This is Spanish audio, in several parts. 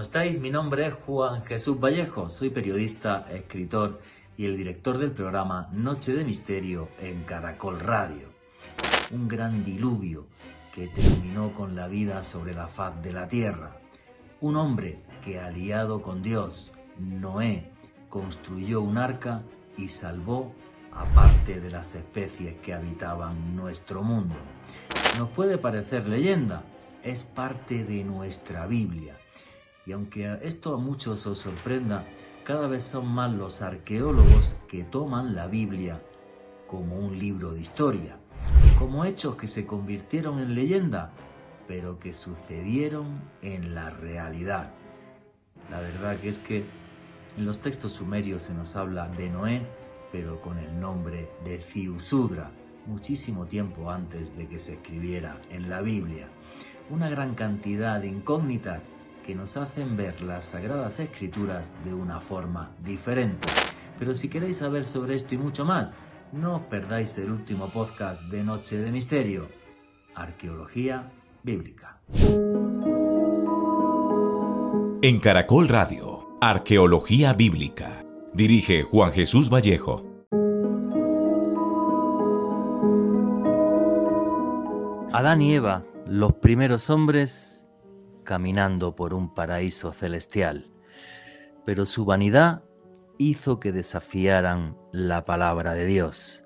estáis? Mi nombre es Juan Jesús Vallejo, soy periodista, escritor y el director del programa Noche de Misterio en Caracol Radio. Un gran diluvio que terminó con la vida sobre la faz de la tierra. Un hombre que, aliado con Dios, Noé, construyó un arca y salvó a parte de las especies que habitaban nuestro mundo. Nos puede parecer leyenda, es parte de nuestra Biblia. Y aunque esto a muchos os sorprenda, cada vez son más los arqueólogos que toman la Biblia como un libro de historia, como hechos que se convirtieron en leyenda, pero que sucedieron en la realidad. La verdad que es que en los textos sumerios se nos habla de Noé, pero con el nombre de Ziusudra, muchísimo tiempo antes de que se escribiera en la Biblia. Una gran cantidad de incógnitas que nos hacen ver las Sagradas Escrituras de una forma diferente. Pero si queréis saber sobre esto y mucho más, no os perdáis el último podcast de Noche de Misterio, Arqueología Bíblica. En Caracol Radio, Arqueología Bíblica. Dirige Juan Jesús Vallejo. Adán y Eva, los primeros hombres caminando por un paraíso celestial, pero su vanidad hizo que desafiaran la palabra de Dios,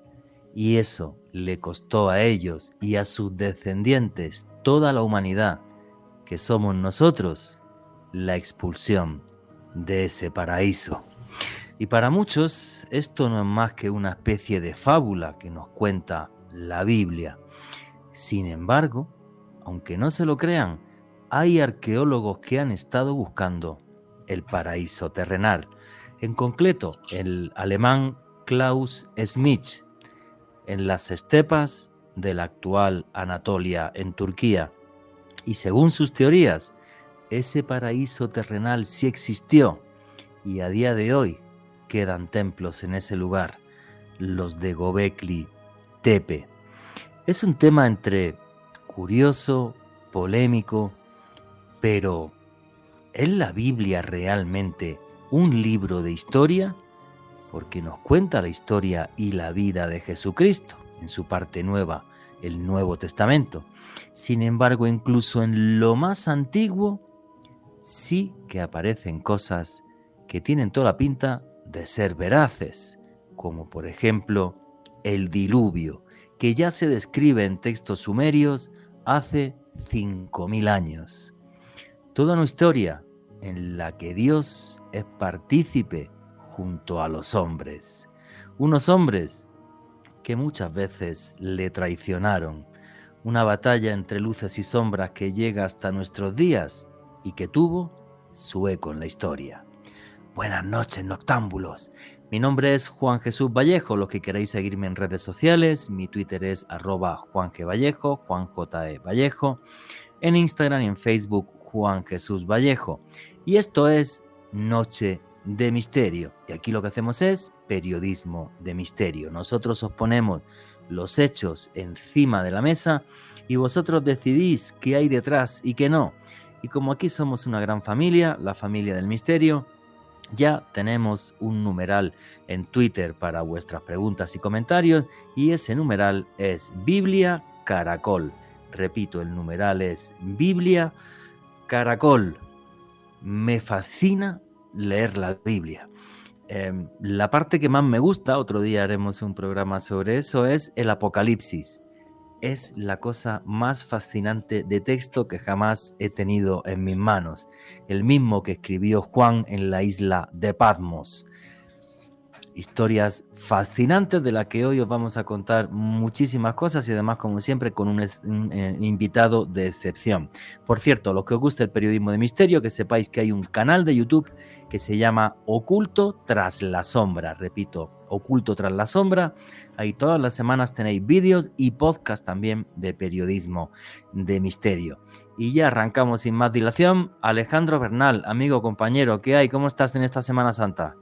y eso le costó a ellos y a sus descendientes, toda la humanidad, que somos nosotros, la expulsión de ese paraíso. Y para muchos esto no es más que una especie de fábula que nos cuenta la Biblia. Sin embargo, aunque no se lo crean, hay arqueólogos que han estado buscando el paraíso terrenal. En concreto, el alemán Klaus Schmidt, en las estepas de la actual Anatolia en Turquía. Y según sus teorías, ese paraíso terrenal sí existió y a día de hoy quedan templos en ese lugar, los de Göbekli Tepe. Es un tema entre curioso, polémico, pero ¿es la Biblia realmente un libro de historia? Porque nos cuenta la historia y la vida de Jesucristo en su parte nueva, el Nuevo Testamento. Sin embargo, incluso en lo más antiguo, sí que aparecen cosas que tienen toda la pinta de ser veraces, como por ejemplo el diluvio, que ya se describe en textos sumerios hace 5.000 años. Toda una historia en la que Dios es partícipe junto a los hombres. Unos hombres que muchas veces le traicionaron. Una batalla entre luces y sombras que llega hasta nuestros días y que tuvo su eco en la historia. Buenas noches, noctámbulos. Mi nombre es Juan Jesús Vallejo. Los que queráis seguirme en redes sociales, mi Twitter es @JuanGVallejo, Juan J.E. Vallejo. En Instagram y en Facebook, Juan Jesús Vallejo. Y esto es Noche de Misterio. Y aquí lo que hacemos es periodismo de misterio. Nosotros os ponemos los hechos encima de la mesa y vosotros decidís qué hay detrás y qué no. Y como aquí somos una gran familia, la familia del misterio, ya tenemos un numeral en Twitter para vuestras preguntas y comentarios y ese numeral es Biblia Caracol. Repito, el numeral es Biblia Caracol. Me fascina leer la Biblia. La parte que más me gusta, otro día haremos un programa sobre eso, es el Apocalipsis. Es la cosa más fascinante de texto que jamás he tenido en mis manos. El mismo que escribió Juan en la isla de Patmos. Historias fascinantes de las que hoy os vamos a contar muchísimas cosas y además, como siempre, con un invitado de excepción. Por cierto, los que os guste el periodismo de misterio, que sepáis que hay un canal de YouTube que se llama Oculto tras la sombra. Repito, Oculto tras la sombra. Ahí todas las semanas tenéis vídeos y podcast también de periodismo de misterio. Y ya arrancamos sin más dilación. Alejandro Bernal, amigo, compañero, ¿qué hay? ¿Cómo estás en esta Semana Santa?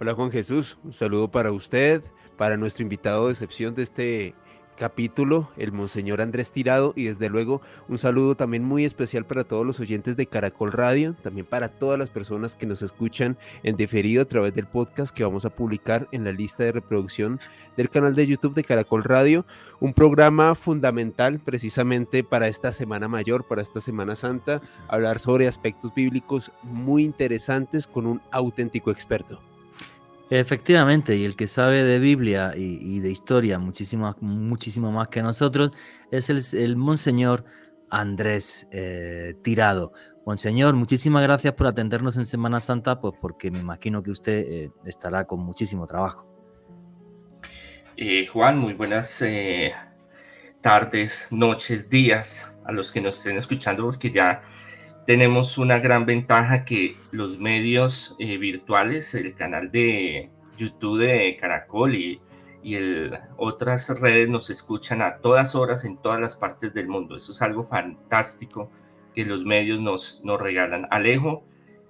Hola Juan Jesús, un saludo para usted, para nuestro invitado de excepción de este capítulo, el Monseñor Andrés Tirado, y desde luego un saludo también muy especial para todos los oyentes de Caracol Radio, también para todas las personas que nos escuchan en diferido a través del podcast que vamos a publicar en la lista de reproducción del canal de YouTube de Caracol Radio, un programa fundamental precisamente para esta Semana Mayor, para esta Semana Santa, hablar sobre aspectos bíblicos muy interesantes con un auténtico experto. Efectivamente, y el que sabe de Biblia y de historia muchísimo más que nosotros es el Monseñor Andrés Tirado. Monseñor, muchísimas gracias por atendernos en Semana Santa, pues porque me imagino que usted estará con muchísimo trabajo. Juan, muy buenas tardes, noches, días a los que nos estén escuchando, porque ya tenemos una gran ventaja que los medios virtuales, el canal de YouTube de Caracol y otras redes nos escuchan a todas horas en todas las partes del mundo. Eso es algo fantástico que los medios nos regalan. Alejo,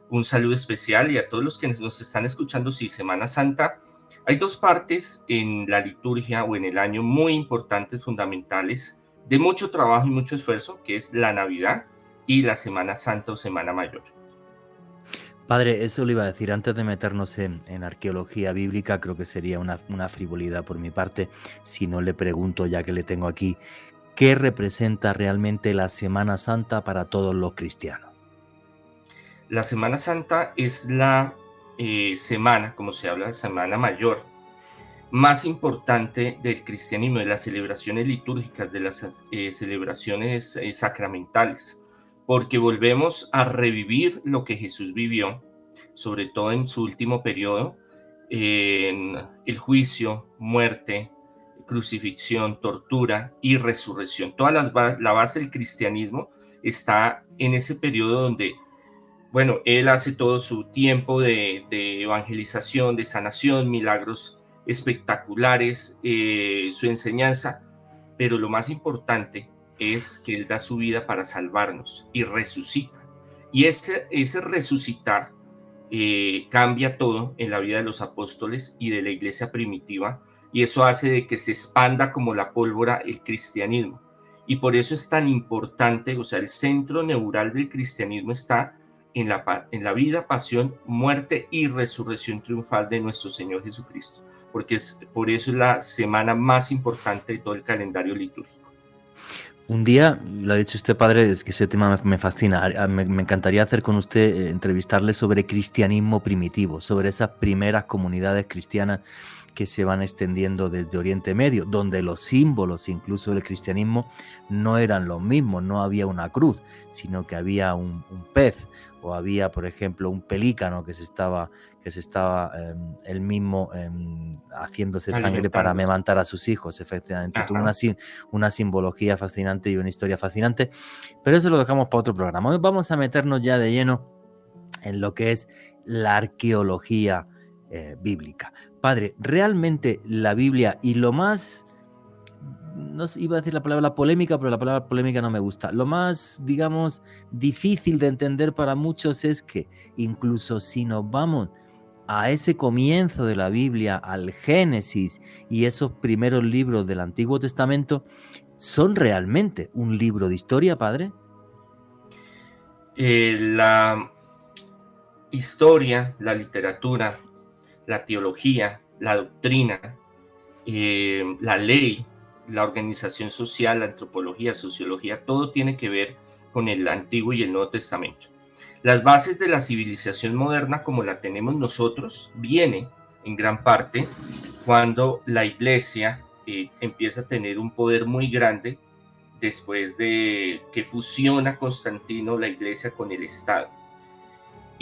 un saludo especial, y a todos los que nos están escuchando. Sí, Semana Santa, hay dos partes en la liturgia o en el año muy importantes, fundamentales, de mucho trabajo y mucho esfuerzo, que es la Navidad y la Semana Santa o Semana Mayor. Padre, eso le iba a decir, antes de meternos en arqueología bíblica, creo que sería una frivolidad por mi parte si no le pregunto, ya que le tengo aquí, ¿qué representa realmente la Semana Santa para todos los cristianos? La Semana Santa es la semana, como se habla, Semana Mayor, más importante del cristianismo, de las celebraciones litúrgicas, de las celebraciones sacramentales, porque volvemos a revivir lo que Jesús vivió, sobre todo en su último periodo, en el juicio, muerte, crucifixión, tortura y resurrección. Toda la base del cristianismo está en ese periodo donde, bueno, él hace todo su tiempo de evangelización, de sanación, milagros espectaculares, su enseñanza, pero lo más importante es que él da su vida para salvarnos y resucita. Y ese resucitar cambia todo en la vida de los apóstoles y de la iglesia primitiva, y eso hace de que se expanda como la pólvora el cristianismo. Y por eso es tan importante, o sea, el centro neural del cristianismo está en la vida, pasión, muerte y resurrección triunfal de nuestro Señor Jesucristo, porque por eso es la semana más importante de todo el calendario litúrgico. Un día, lo ha dicho usted, padre, es que ese tema me fascina. Me encantaría hacer con usted, entrevistarle sobre cristianismo primitivo, sobre esas primeras comunidades cristianas que se van extendiendo desde Oriente Medio, donde los símbolos incluso del cristianismo no eran los mismos, no había una cruz, sino que había un pez, o había, por ejemplo, un pelícano que se estaba él mismo haciéndose sangre para amamantar a sus hijos, efectivamente. Tuvo una simbología fascinante y una historia fascinante, pero eso lo dejamos para otro programa. Hoy vamos a meternos ya de lleno en lo que es la arqueología bíblica. Padre, realmente la Biblia, y lo más, no iba a decir la palabra polémica, pero la palabra polémica no me gusta, lo más, digamos, difícil de entender para muchos es que incluso si nos vamos a ese comienzo de la Biblia, al Génesis y esos primeros libros del Antiguo Testamento, ¿son realmente un libro de historia, padre? La historia, la literatura, la teología, la doctrina, la ley, la organización social, la antropología, sociología, todo tiene que ver con el Antiguo y el Nuevo Testamento. Las bases de la civilización moderna, como la tenemos nosotros, viene en gran parte cuando la Iglesia empieza a tener un poder muy grande después de que fusiona Constantino la Iglesia con el Estado.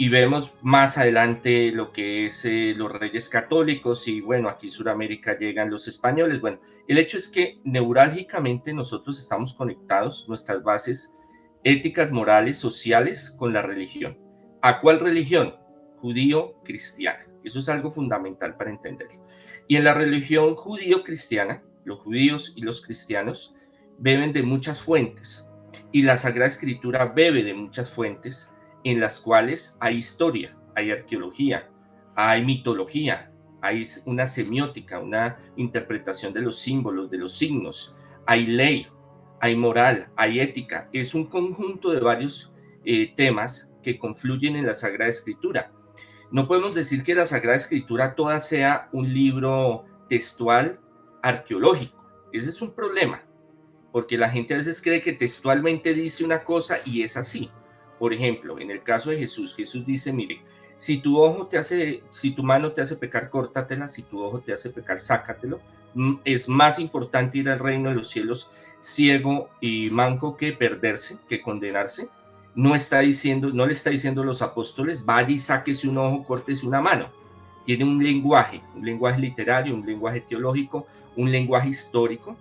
Y vemos más adelante lo que es los reyes católicos, y bueno, aquí en Sudamérica llegan los españoles. Bueno, el hecho es que neurálgicamente nosotros estamos conectados, nuestras bases éticas, morales, sociales, con la religión. ¿A cuál religión? Judío-cristiana. Eso es algo fundamental para entenderlo. Y en la religión judío-cristiana, los judíos y los cristianos beben de muchas fuentes, y la Sagrada Escritura bebe de muchas fuentes en las cuales hay historia, hay arqueología, hay mitología, hay una semiótica, una interpretación de los símbolos, de los signos, hay ley, hay moral, hay ética. Es un conjunto de varios temas que confluyen en la Sagrada Escritura. No podemos decir que la Sagrada Escritura toda sea un libro textual arqueológico. Ese es un problema, porque la gente a veces cree que textualmente dice una cosa y es así. Por ejemplo, en el caso de Jesús, Jesús dice, mire, si tu mano te hace pecar, córtatela, si tu ojo te hace pecar, sácatelo. Es más importante ir al reino de los cielos ciego y manco que perderse, que condenarse. No le está diciendo a los apóstoles, vaya y sáquese un ojo, córtese una mano. Tiene un lenguaje literario, un lenguaje teológico, un lenguaje histórico,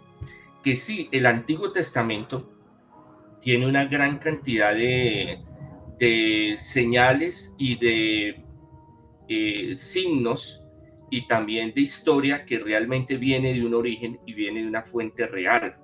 que sí, el Antiguo Testamento tiene una gran cantidad de señales y de signos y también de historia que realmente viene de un origen y viene de una fuente real.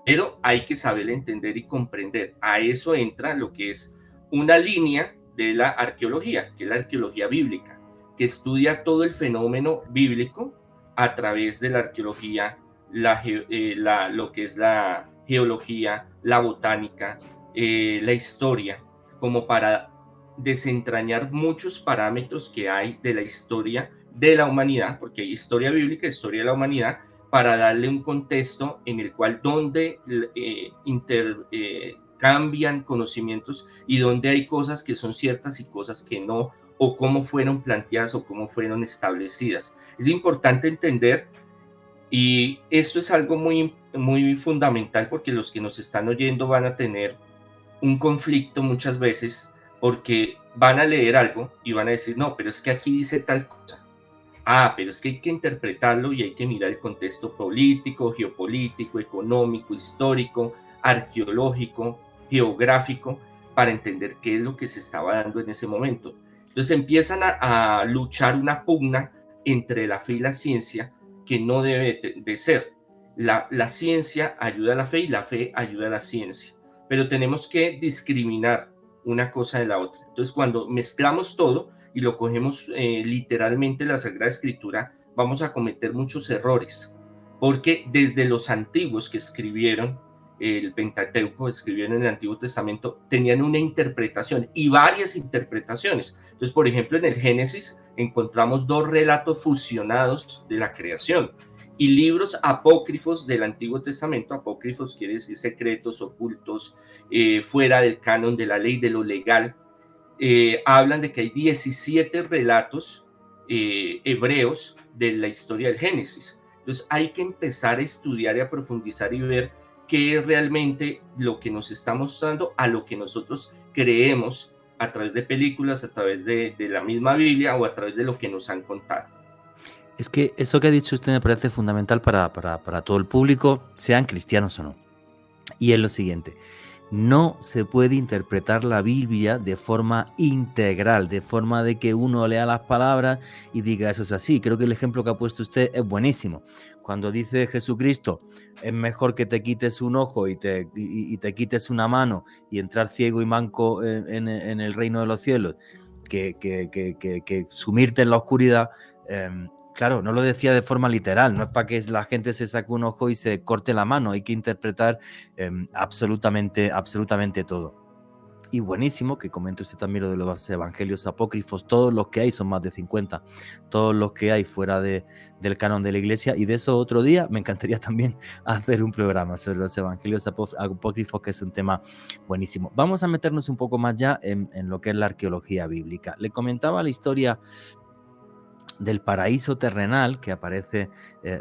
Pero hay que saber entender y comprender. A eso entra lo que es una línea de la arqueología, que es la arqueología bíblica, que estudia todo el fenómeno bíblico a través de la arqueología, lo que es la geología, la botánica, la historia, como para desentrañar muchos parámetros que hay de la historia de la humanidad, porque hay historia bíblica, historia de la humanidad, para darle un contexto en el cual donde cambian conocimientos y donde hay cosas que son ciertas y cosas que no, o cómo fueron planteadas o cómo fueron establecidas. Es importante entender, y esto es algo muy, muy fundamental, porque los que nos están oyendo van a tener un conflicto muchas veces, porque van a leer algo y van a decir, no, pero es que aquí dice tal cosa. Pero es que hay que interpretarlo y hay que mirar el contexto político, geopolítico, económico, histórico, arqueológico, geográfico, para entender qué es lo que se estaba dando en ese momento. Entonces empiezan a luchar una pugna entre la fe y la ciencia, que no debe de ser. La ciencia ayuda a la fe y la fe ayuda a la ciencia, pero tenemos que discriminar una cosa de la otra. Entonces, cuando mezclamos todo y lo cogemos literalmente la Sagrada Escritura, vamos a cometer muchos errores, porque desde los antiguos que escribieron el Pentateuco, escribieron en el Antiguo Testamento, tenían una interpretación y varias interpretaciones. Entonces, por ejemplo, en el Génesis encontramos 2 relatos fusionados de la creación, y libros apócrifos del Antiguo Testamento. Apócrifos quiere decir secretos, ocultos, fuera del canon de la ley, de lo legal. Hablan de que hay 17 relatos hebreos de la historia del Génesis. Entonces hay que empezar a estudiar y a profundizar y ver qué es realmente lo que nos está mostrando a lo que nosotros creemos a través de películas, a través de la misma Biblia o a través de lo que nos han contado. Es que eso que ha dicho usted me parece fundamental para todo el público, sean cristianos o no. Y es lo siguiente: no se puede interpretar la Biblia de forma integral, de forma de que uno lea las palabras y diga eso es así. Creo que el ejemplo que ha puesto usted es buenísimo. Cuando dice Jesucristo, es mejor que te quites un ojo y te quites una mano y entrar ciego y manco en el reino de los cielos, que sumirte en la oscuridad. Claro, no lo decía de forma literal, no es para que la gente se saque un ojo y se corte la mano, hay que interpretar absolutamente todo. Y buenísimo que comente usted también lo de los evangelios apócrifos, todos los que hay, son más de 50, todos los que hay fuera del canon de la iglesia, y de eso otro día me encantaría también hacer un programa sobre los evangelios apócrifos, que es un tema buenísimo. Vamos a meternos un poco más ya en lo que es la arqueología bíblica. Le comentaba la historia del paraíso terrenal que aparece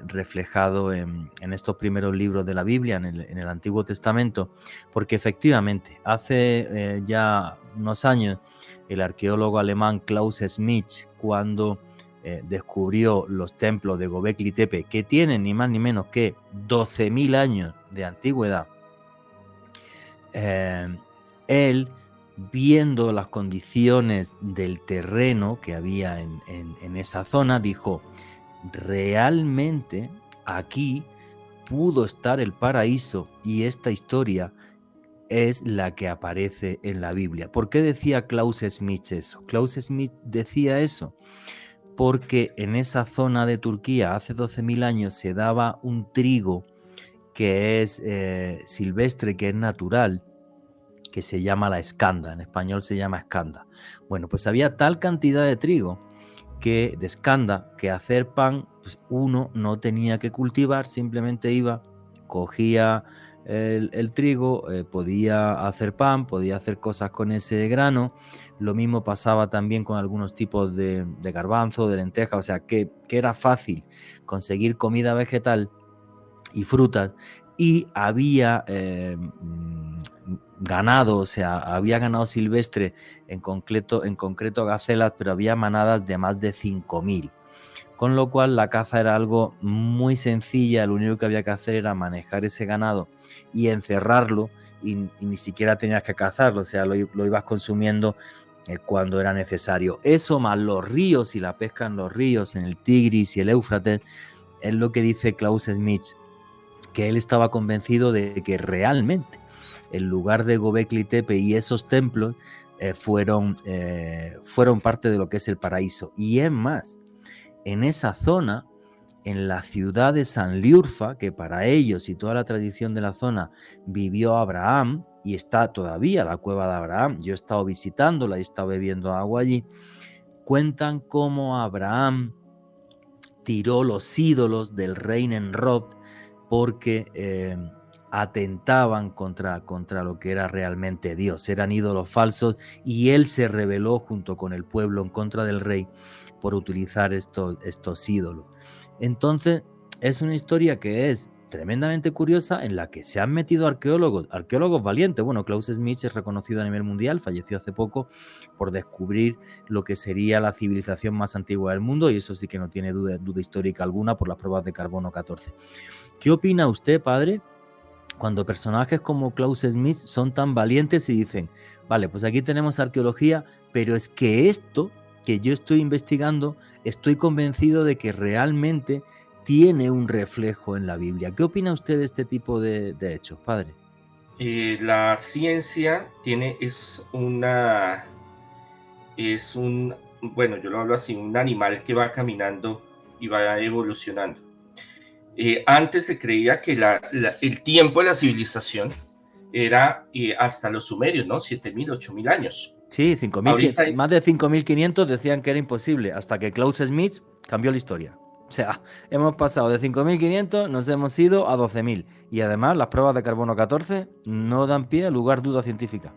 reflejado en estos primeros libros de la Biblia, en el Antiguo Testamento, porque efectivamente hace ya unos años el arqueólogo alemán Klaus Schmidt, cuando descubrió los templos de Göbekli Tepe, que tienen ni más ni menos que 12.000 años de antigüedad, él, viendo las condiciones del terreno que había en esa zona, dijo: realmente aquí pudo estar el paraíso, y esta historia es la que aparece en la Biblia. ¿Por qué decía Klaus Schmidt eso? Klaus Schmidt decía eso porque en esa zona de Turquía hace 12.000 años se daba un trigo que es silvestre, que es natural, que se llama la escanda, en español se llama escanda. Bueno, pues había tal cantidad de trigo de escanda, que hacer pan, pues uno no tenía que cultivar, simplemente iba, cogía el trigo, podía hacer pan, podía hacer cosas con ese grano. Lo mismo pasaba también con algunos tipos de garbanzo, de lenteja, o sea que era fácil conseguir comida vegetal y frutas, y había ganado, o sea, había ganado silvestre, en concreto gacelas, pero había manadas de más de 5.000. Con lo cual la caza era algo muy sencilla, lo único que había que hacer era manejar ese ganado y encerrarlo, y ni siquiera tenías que cazarlo, o sea, lo ibas consumiendo cuando era necesario. Eso más los ríos y la pesca en los ríos, en el Tigris y el Éufrates, es lo que dice Klaus Schmitz, que él estaba convencido de que realmente el lugar de Göbekli Tepe y esos templos fueron parte de lo que es el paraíso. Y es más, en esa zona, en la ciudad de Sanliurfa, que para ellos y toda la tradición de la zona vivió Abraham, y está todavía la cueva de Abraham, yo he estado visitándola y he estado bebiendo agua allí, cuentan cómo Abraham tiró los ídolos del rey Nemrod porque atentaban contra lo que era realmente Dios, eran ídolos falsos, y él se rebeló junto con el pueblo en contra del rey por utilizar estos ídolos. Entonces es una historia que es tremendamente curiosa, en la que se han metido arqueólogos valientes. Bueno, Klaus Schmitz es reconocido a nivel mundial, falleció hace poco, por descubrir lo que sería la civilización más antigua del mundo, y eso sí que no tiene duda histórica alguna por las pruebas de carbono 14. ¿Qué opina usted, padre, cuando personajes como Klaus Schmitz son tan valientes y dicen, vale, pues aquí tenemos arqueología, pero es que esto que yo estoy investigando, estoy convencido de que realmente tiene un reflejo en la Biblia? ¿Qué opina usted de este tipo de hechos, padre? La ciencia bueno, yo lo hablo así, un animal que va caminando y va evolucionando. Antes se creía que el tiempo de la civilización era hasta los sumerios, ¿no? 7.000, 8.000 años. Sí, más de 5.500 decían que era imposible, hasta que Klaus Schmitz cambió la historia. O sea, hemos pasado de 5.500, nos hemos ido a 12.000. Y además, las pruebas de carbono 14 no dan pie a lugar duda científica.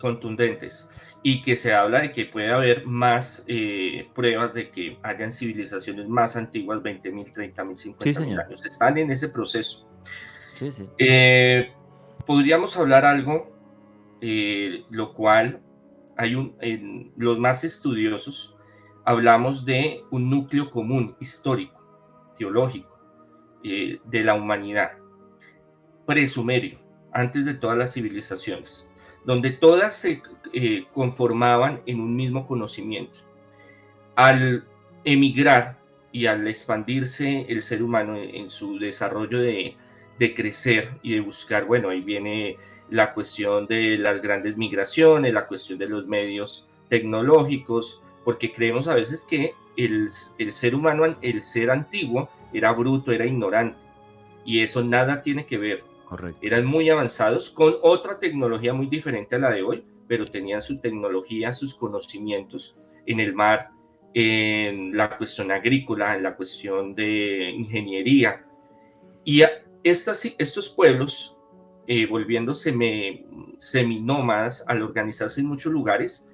Contundentes. Y que se habla de que puede haber más pruebas de que hayan civilizaciones más antiguas, 20.000, 30.000, 50.000 años. Están en ese proceso. Sí, sí. Podríamos hablar algo, lo cual en los más estudiosos hablamos de un núcleo común histórico, teológico, de la humanidad, presumerio, antes de todas las civilizaciones, donde todas se conformaban en un mismo conocimiento. Al emigrar y al expandirse el ser humano en su desarrollo de crecer y de buscar, bueno, ahí viene la cuestión de las grandes migraciones, la cuestión de los medios tecnológicos, porque creemos a veces que el ser humano, el ser antiguo, era bruto, era ignorante, y eso nada tiene que ver. Correcto. Eran muy avanzados con otra tecnología muy diferente a la de hoy, pero tenían su tecnología, sus conocimientos en el mar, en la cuestión agrícola, en la cuestión de ingeniería. Y estos pueblos, volviéndose seminómadas, al organizarse en muchos lugares,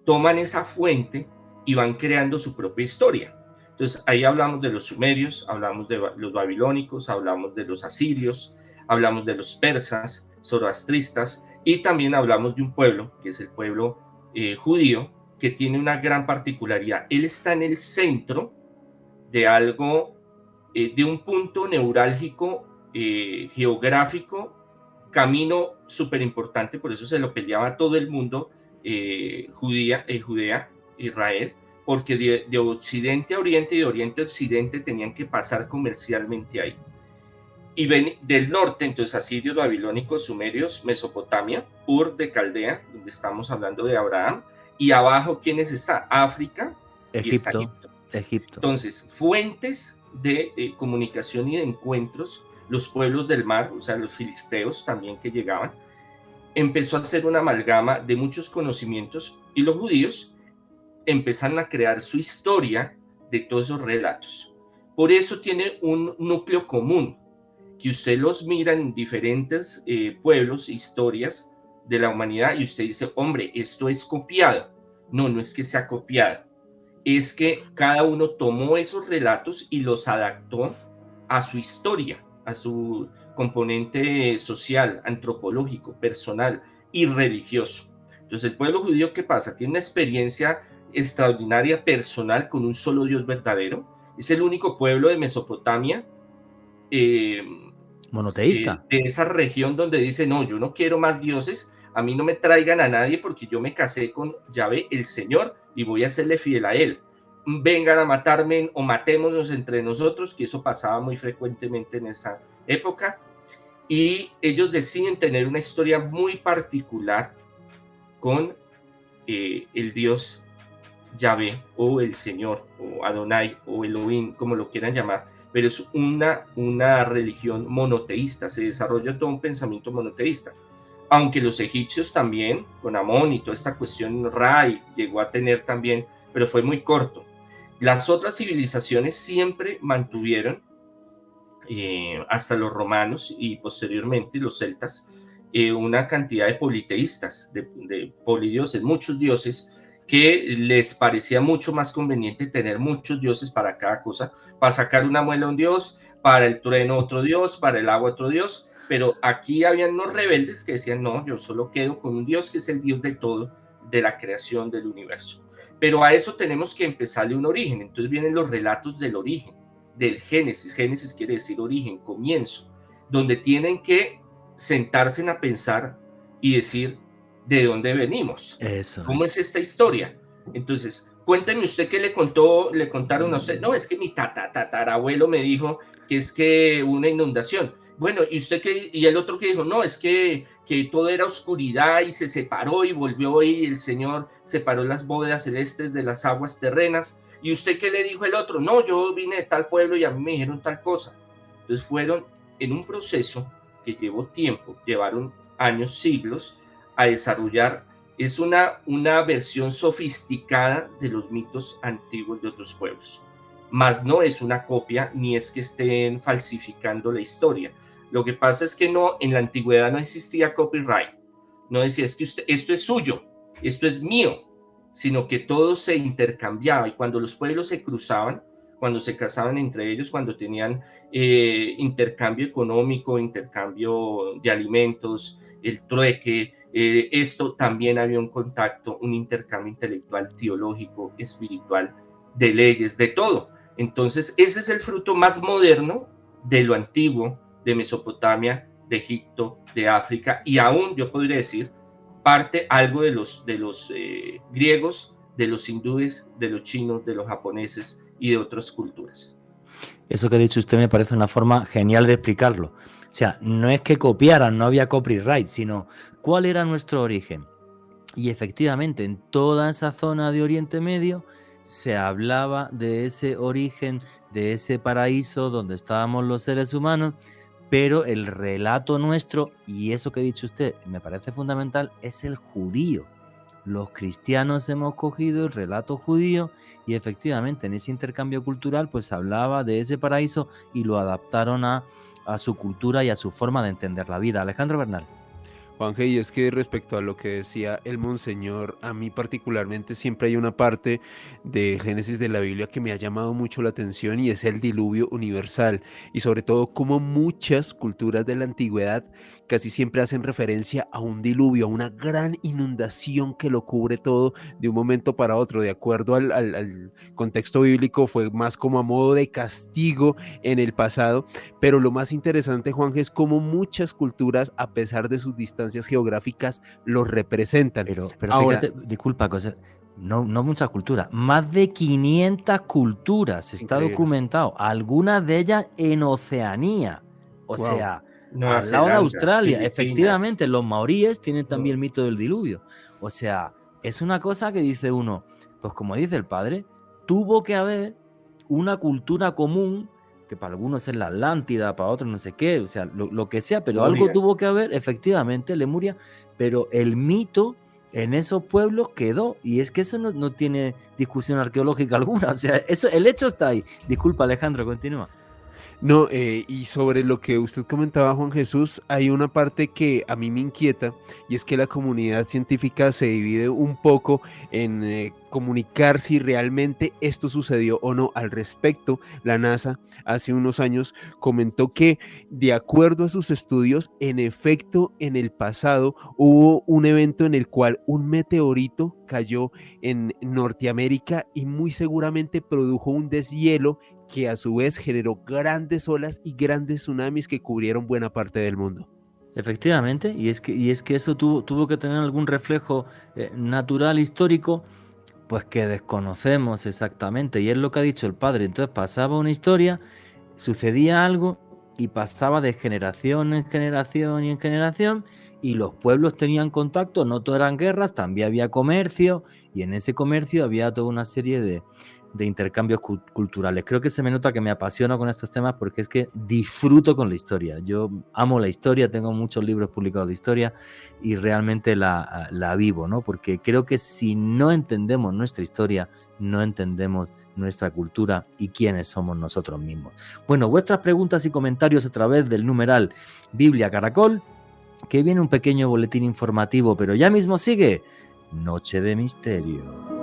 toman esa fuente y van creando su propia historia. Entonces ahí hablamos de los sumerios, hablamos de los babilónicos, hablamos de los asirios, hablamos de los persas, zoroastristas, y también hablamos de un pueblo, que es el pueblo judío, que tiene una gran particularidad. Él está en el centro de algo, de un punto neurálgico, geográfico, camino súper importante, por eso se lo peleaba todo el mundo, Judea, Israel, porque de occidente a oriente y de oriente a occidente tenían que pasar comercialmente ahí. Y ven del norte, entonces asirios, babilónicos, sumerios, Mesopotamia, Ur de Caldea, donde estamos hablando de Abraham, y abajo, ¿quiénes están? África, Egipto. y está Egipto. Egipto. Entonces, fuentes de comunicación y de encuentros, los pueblos del mar, o sea, los filisteos también que llegaban, empezó a hacer una amalgama de muchos conocimientos y los judíos empezaron a crear su historia de todos esos relatos. Por eso tiene un núcleo común, que usted los mira en diferentes pueblos, historias de la humanidad, y usted dice, hombre, esto es copiado. No, no es que sea copiado, es que cada uno tomó esos relatos y los adaptó a su historia, a su componente social, antropológico, personal y religioso. Entonces, el pueblo judío, ¿qué pasa? Tiene una experiencia extraordinaria personal con un solo Dios verdadero. Es el único pueblo de Mesopotamia, monoteísta, de esa región donde dice, no, yo no quiero más dioses, a mí no me traigan a nadie porque yo me casé con Yahvé, el Señor, y voy a serle fiel a él. Vengan a matarme o matémonos entre nosotros, que eso pasaba muy frecuentemente en esa época. Y ellos deciden tener una historia muy particular con el Dios Yahvé, o el Señor, o Adonai, o Elohim, como lo quieran llamar, pero es una religión monoteísta, se desarrolla todo un pensamiento monoteísta. Aunque los egipcios también, con Amón y toda esta cuestión, Ra llegó a tener también, pero fue muy corto. Las otras civilizaciones siempre mantuvieron, hasta los romanos y posteriormente los celtas, una cantidad de politeístas, de polidioses, muchos dioses, que les parecía mucho más conveniente tener muchos dioses para cada cosa, para sacar una muela un dios, para el trueno otro dios, para el agua otro dios, pero aquí habían unos rebeldes que decían, no, yo solo quedo con un Dios que es el Dios de todo, de la creación del universo. Pero a eso tenemos que empezarle un origen. Entonces vienen los relatos del origen, del Génesis. Génesis quiere decir origen, comienzo, donde tienen que sentarse a pensar y decir de dónde venimos. Eso. ¿Cómo es esta historia? Entonces, cuénteme usted qué le contaron a usted. No, es que mi tatarabuelo me dijo que es que una inundación. Bueno, ¿y usted qué? Y el otro que dijo, no, es que todo era oscuridad y se separó y volvió y el Señor separó las bóvedas celestes de las aguas terrenas. ¿Y usted qué le dijo el otro? No, yo vine de tal pueblo y a mí me dijeron tal cosa. Entonces fueron en un proceso que llevó tiempo, llevaron años, siglos, a desarrollar. Es una versión sofisticada de los mitos antiguos de otros pueblos. Más no es una copia, ni es que estén falsificando la historia. Lo que pasa es que no, en la antigüedad no existía copyright. No decía, es que esto es suyo, esto es mío, sino que todo se intercambiaba. Y cuando los pueblos se cruzaban, cuando se casaban entre ellos, cuando tenían intercambio económico, intercambio de alimentos, el trueque, esto también había un contacto, un intercambio intelectual, teológico, espiritual, de leyes, de todo. Entonces, ese es el fruto más moderno de lo antiguo, de Mesopotamia, de Egipto, de África, y aún yo podría decir, parte algo de los griegos, de los hindúes, de los chinos, de los japoneses y de otras culturas. Eso que ha dicho usted me parece una forma genial de explicarlo. O sea, no es que copiaran, no había copyright, sino cuál era nuestro origen. Y efectivamente, en toda esa zona de Oriente Medio se hablaba de ese origen, de ese paraíso donde estábamos los seres humanos, pero el relato nuestro, y eso que ha dicho usted me parece fundamental, es el judío. Los cristianos hemos cogido el relato judío y efectivamente en ese intercambio cultural pues hablaba de ese paraíso y lo adaptaron a su cultura y a su forma de entender la vida. Alejandro Bernal. Juanje, y es que respecto a lo que decía el monseñor, a mí particularmente siempre hay una parte de Génesis de la Biblia que me ha llamado mucho la atención y es el diluvio universal, y sobre todo cómo muchas culturas de la antigüedad casi siempre hacen referencia a un diluvio, a una gran inundación que lo cubre todo de un momento para otro. De acuerdo al contexto bíblico, fue más como a modo de castigo en el pasado, pero lo más interesante, Juanje, es cómo muchas culturas, a pesar de sus distancias geográficas, los representan. Pero ahora, fíjate, disculpa, no muchas culturas, más de 500 culturas está increíble. Documentado, algunas de ellas en Oceanía, o wow. sea, al lado de Australia. Filipinas. Efectivamente, los maoríes tienen también el mito del diluvio. O sea, es una cosa que dice uno, pues como dice el padre, tuvo que haber una cultura común, que para algunos es la Atlántida, para otros no sé qué, o sea, lo que sea, pero Lemuria. algo tuvo que haber, efectivamente, Lemuria, pero el mito en esos pueblos quedó, y es que eso no tiene discusión arqueológica alguna, o sea, eso, el hecho está ahí. Disculpa, Alejandro, continúa. No, y sobre lo que usted comentaba, Juan Jesús, hay una parte que a mí me inquieta y es que la comunidad científica se divide un poco en comunicar si realmente esto sucedió o no. Al respecto, la NASA hace unos años comentó que, de acuerdo a sus estudios, en efecto, en el pasado hubo un evento en el cual un meteorito cayó en Norteamérica y muy seguramente produjo un deshielo que a su vez generó grandes olas y grandes tsunamis que cubrieron buena parte del mundo. Efectivamente, y es que eso tuvo que tener algún reflejo natural, histórico, pues que desconocemos exactamente, y es lo que ha dicho el padre. Entonces pasaba una historia, sucedía algo, y pasaba de generación en generación y en generación, y los pueblos tenían contacto, no todo eran guerras, también había comercio, y en ese comercio había toda una serie de intercambios culturales. Creo que se me nota que me apasiono con estos temas porque es que disfruto con la historia. Yo amo la historia, tengo muchos libros publicados de historia y realmente la vivo, ¿no? Porque creo que si no entendemos nuestra historia, no entendemos nuestra cultura y quiénes somos nosotros mismos. Bueno, vuestras preguntas y comentarios a través del numeral Biblia Caracol, que viene un pequeño boletín informativo, pero ya mismo sigue Noche de Misterio.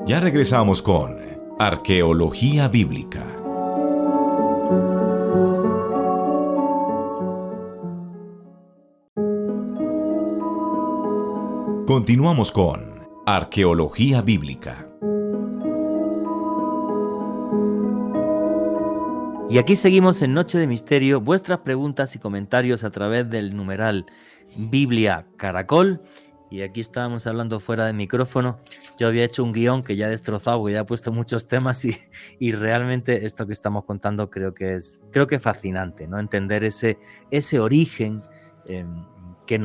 Ya regresamos con Arqueología Bíblica. Continuamos con Arqueología Bíblica. Y aquí seguimos en Noche de Misterio, vuestras preguntas y comentarios a través del numeral Biblia Caracol. Y aquí estábamos hablando fuera de micrófono. Yo había hecho un guión que ya he destrozado, porque ya he puesto muchos temas y realmente esto que estamos contando creo que es fascinante, ¿no? Entender ese origen que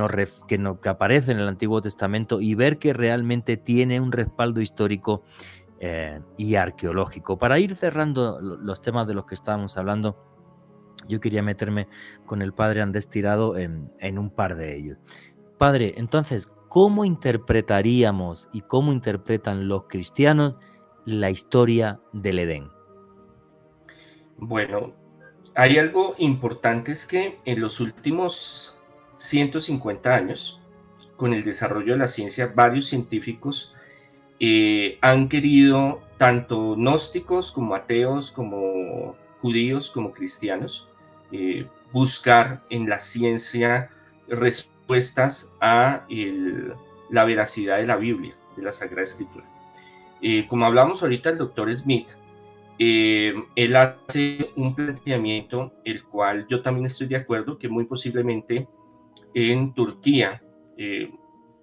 aparece en el Antiguo Testamento y ver que realmente tiene un respaldo histórico y arqueológico. Para ir cerrando los temas de los que estábamos hablando, yo quería meterme con el padre Andrés Tirado en un par de ellos. Padre, entonces, ¿cómo interpretaríamos y cómo interpretan los cristianos la historia del Edén? Bueno, hay algo importante, es que en los últimos 150 años, con el desarrollo de la ciencia, varios científicos han querido, tanto gnósticos como ateos, como judíos, como cristianos, buscar en la ciencia respuestas a la veracidad de la Biblia, de la Sagrada Escritura. Como hablamos ahorita, el doctor Smith, él hace un planteamiento, el cual yo también estoy de acuerdo, que muy posiblemente en Turquía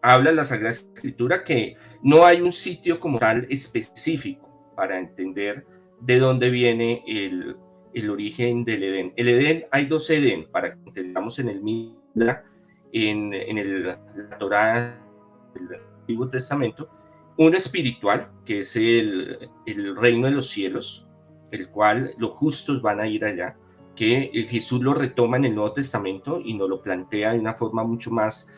habla la Sagrada Escritura, que no hay un sitio como tal específico para entender de dónde viene el origen del Edén. El Edén, hay dos Edén, para que entendamos en el Mila, en la Torá del Antiguo Testamento, uno espiritual, que es el reino de los cielos, el cual los justos van a ir allá, que Jesús lo retoma en el Nuevo Testamento y nos lo plantea de una forma mucho más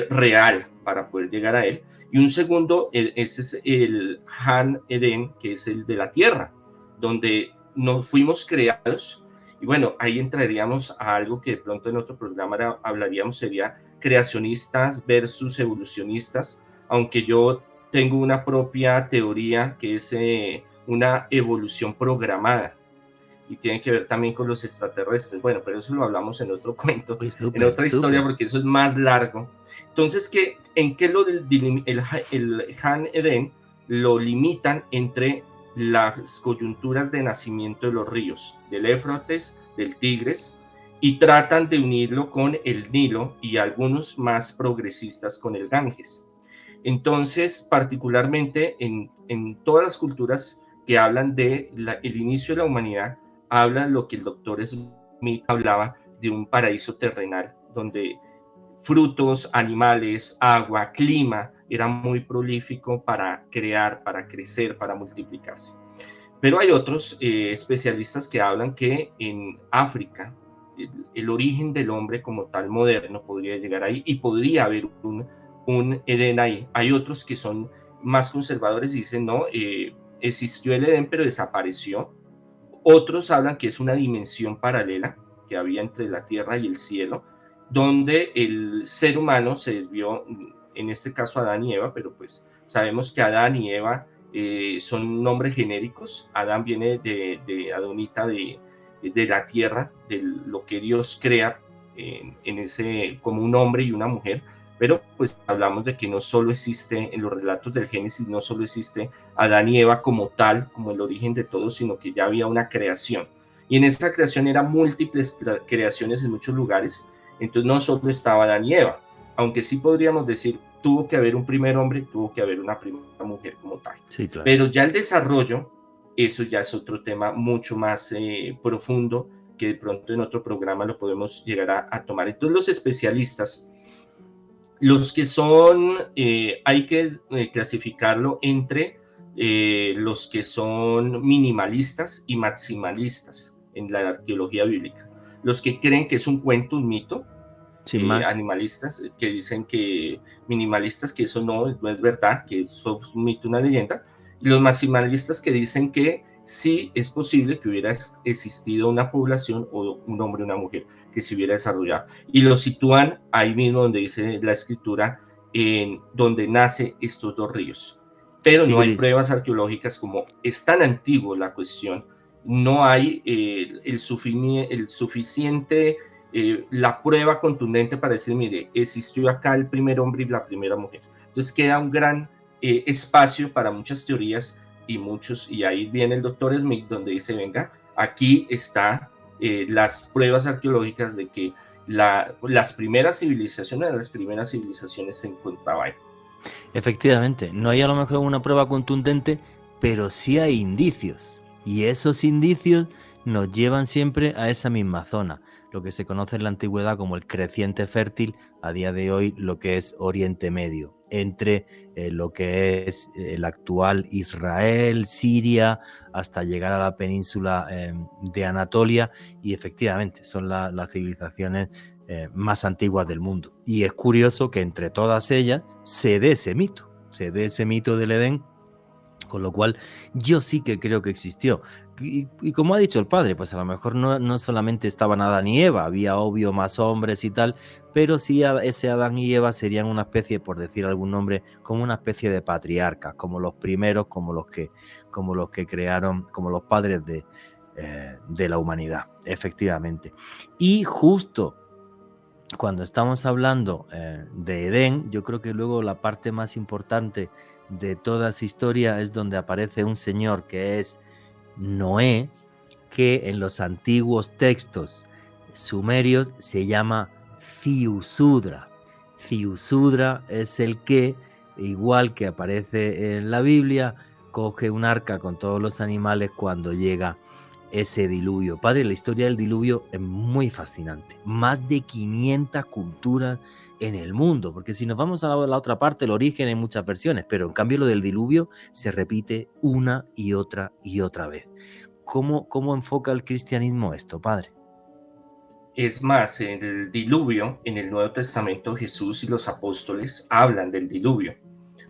real para poder llegar a él. Y un segundo, ese es el Han Eden, que es el de la tierra, donde nos fuimos creados. Y bueno, ahí entraríamos a algo que de pronto en otro programa hablaríamos, sería creacionistas versus evolucionistas, aunque yo tengo una propia teoría que es una evolución programada y tiene que ver también con los extraterrestres. Bueno, pero eso lo hablamos en otro cuento, en otra historia, porque eso es más largo. Entonces, ¿en qué el Han Eden lo limitan entre las coyunturas de nacimiento de los ríos, del Éufrates, del Tigres, y tratan de unirlo con el Nilo y algunos más progresistas con el Ganges? Entonces, particularmente en todas las culturas que hablan de el inicio de la humanidad, hablan lo que el doctor Smith hablaba de un paraíso terrenal, donde frutos, animales, agua, clima, era muy prolífico para crear, para crecer, para multiplicarse. Pero hay otros especialistas que hablan que en África el origen del hombre como tal moderno podría llegar ahí y podría haber un Edén ahí. Hay otros que son más conservadores y dicen, no, existió el Edén pero desapareció. Otros hablan que es una dimensión paralela que había entre la tierra y el cielo, donde el ser humano se desvió, en este caso Adán y Eva, pero pues sabemos que Adán y Eva son nombres genéricos. Adán viene de Adonita, de la tierra, de lo que Dios crea en ese, como un hombre y una mujer, pero pues hablamos de que no solo existe en los relatos del Génesis, no solo existe Adán y Eva como tal, como el origen de todo, sino que ya había una creación. Y en esa creación eran múltiples creaciones en muchos lugares, entonces no solo estaba Adán y Eva, aunque sí podríamos decir, tuvo que haber un primer hombre, tuvo que haber una primera mujer como tal. Sí, claro. Pero ya el desarrollo, eso ya es otro tema mucho más profundo, que de pronto en otro programa lo podemos llegar a tomar. Entonces los especialistas, los que son, hay que clasificarlo entre los que son minimalistas y maximalistas en la arqueología bíblica. Los que creen que es un cuento, un mito, Sin más. animalistas, que dicen que minimalistas, que eso no es verdad, que eso es un mito, una leyenda, y los maximalistas que dicen que sí es posible que hubiera existido una población o un hombre o una mujer que se hubiera desarrollado. Y lo sitúan ahí mismo donde dice la escritura, en donde nace estos dos ríos. Pero no hay pruebas arqueológicas, como es tan antiguo la cuestión, no hay el suficiente, la prueba contundente para decir, mire, existió acá el primer hombre y la primera mujer. Entonces queda un gran espacio para muchas teorías y ahí viene el doctor Smith donde dice, venga, aquí está las pruebas arqueológicas de que las primeras civilizaciones se encontraban ahí. Efectivamente, no hay a lo mejor una prueba contundente, pero sí hay indicios. Y esos indicios nos llevan siempre a esa misma zona, lo que se conoce en la antigüedad como el creciente fértil, a día de hoy lo que es Oriente Medio, entre lo que es el actual Israel, Siria, hasta llegar a la península de Anatolia, y efectivamente son las civilizaciones más antiguas del mundo. Y es curioso que entre todas ellas se dé ese mito del Edén, con lo cual yo sí que creo que existió. Y como ha dicho el padre, pues a lo mejor no solamente estaban Adán y Eva, había obvio más hombres y tal, pero sí ese Adán y Eva serían una especie, por decir algún nombre, como una especie de patriarcas, como los primeros, como los que crearon, como los padres de la humanidad, efectivamente. Y justo cuando estamos hablando de Edén, yo creo que luego la parte más importante de toda esa historia es donde aparece un señor que es Noé, que en los antiguos textos sumerios se llama Ziusudra. Ziusudra es el que, igual que aparece en la Biblia, coge un arca con todos los animales cuando llega ese diluvio. Padre, la historia del diluvio es muy fascinante. Más de 500 culturas en el mundo, porque si nos vamos a la otra parte, el origen hay muchas versiones, pero en cambio lo del diluvio se repite una y otra vez. ¿Cómo enfoca el cristianismo esto, padre? Es más, en el diluvio, en el Nuevo Testamento, Jesús y los apóstoles hablan del diluvio,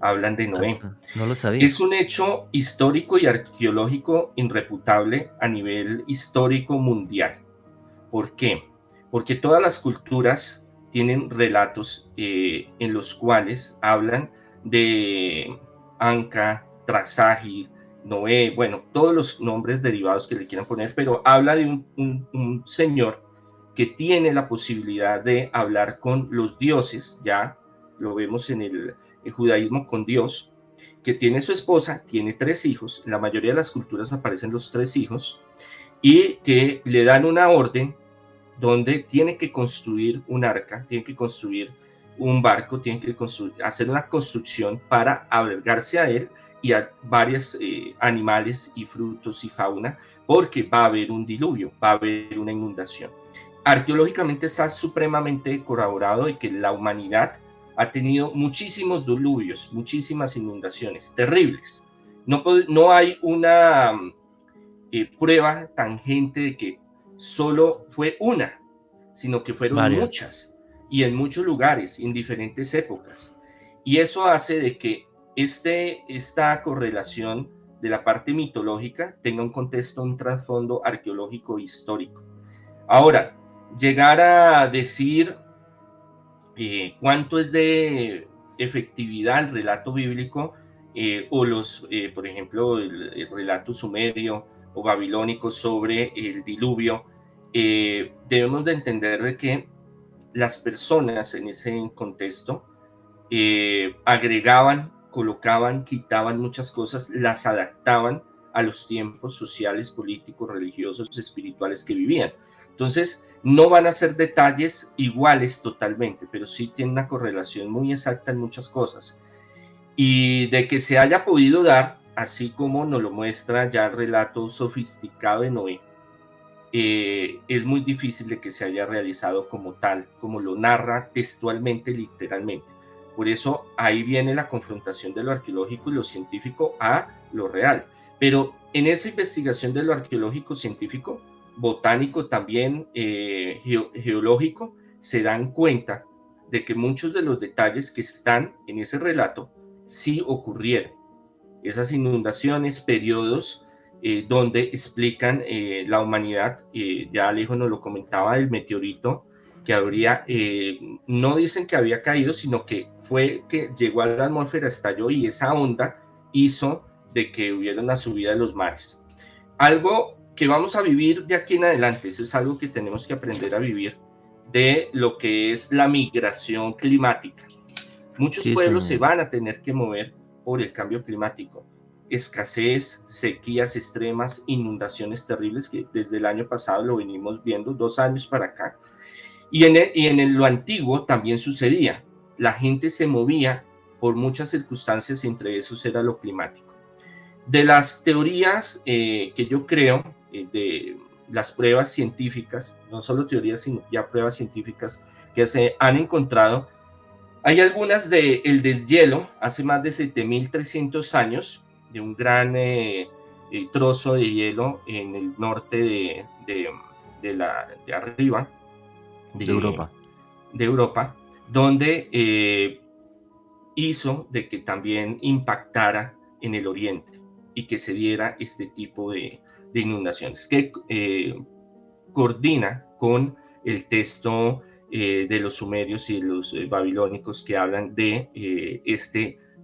hablan de Noé. No lo sabía. Es un hecho histórico y arqueológico irrefutable a nivel histórico mundial. ¿Por qué? Porque todas las culturas tienen relatos en los cuales hablan de Anka, Trasagi, Noé, bueno, todos los nombres derivados que le quieran poner, pero habla de un señor que tiene la posibilidad de hablar con los dioses, ya lo vemos en el judaísmo con Dios, que tiene su esposa, tiene 3 hijos, en la mayoría de las culturas aparecen los 3 hijos, y que le dan una orden donde tiene que construir un arca, tiene que construir un barco, tiene que hacer una construcción para albergarse a él y a varios animales y frutos y fauna, porque va a haber un diluvio, va a haber una inundación. Arqueológicamente está supremamente corroborado de que la humanidad ha tenido muchísimos diluvios, muchísimas inundaciones terribles. No hay una prueba tangente de que solo fue una, sino que fueron muchas y en muchos lugares, en diferentes épocas. Y eso hace de que esta correlación de la parte mitológica tenga un contexto, un trasfondo arqueológico histórico. Ahora, llegar a decir cuánto es de efectividad el relato bíblico o por ejemplo, el relato sumerio o babilónico sobre el diluvio, debemos de entender de que las personas en ese contexto agregaban, colocaban, quitaban muchas cosas, las adaptaban a los tiempos sociales, políticos, religiosos, espirituales que vivían. Entonces, no van a ser detalles iguales totalmente, pero sí tienen una correlación muy exacta en muchas cosas. Y de que se haya podido dar, así como nos lo muestra ya el relato sofisticado de Noé, es muy difícil de que se haya realizado como tal, como lo narra textualmente, literalmente. Por eso ahí viene la confrontación de lo arqueológico y lo científico a lo real. Pero en esa investigación de lo arqueológico, científico, botánico también, geológico, se dan cuenta de que muchos de los detalles que están en ese relato sí ocurrieron. Esas inundaciones, periodos donde explican la humanidad, ya Alejo nos lo comentaba, el meteorito que habría, no dicen que había caído, sino que fue que llegó a la atmósfera, estalló y esa onda hizo de que hubiera una subida de los mares. Algo que vamos a vivir de aquí en adelante, eso es algo que tenemos que aprender a vivir, de lo que es la migración climática. Muchos pueblos se van a tener que mover por el cambio climático. Escasez, sequías extremas, inundaciones terribles que desde el año pasado lo venimos viendo, 2 años para acá. Y en lo antiguo también sucedía. La gente se movía por muchas circunstancias, entre esos era lo climático. De las teorías que yo creo, de las pruebas científicas, no solo teorías, sino ya pruebas científicas que se han encontrado, hay algunas del deshielo hace más de 7.300 años, de un gran trozo de hielo en el norte de arriba, de Europa, donde hizo de que también impactara en el oriente y que se diera este tipo de inundaciones, que coordina con el texto de los sumerios y los babilónicos que hablan de esta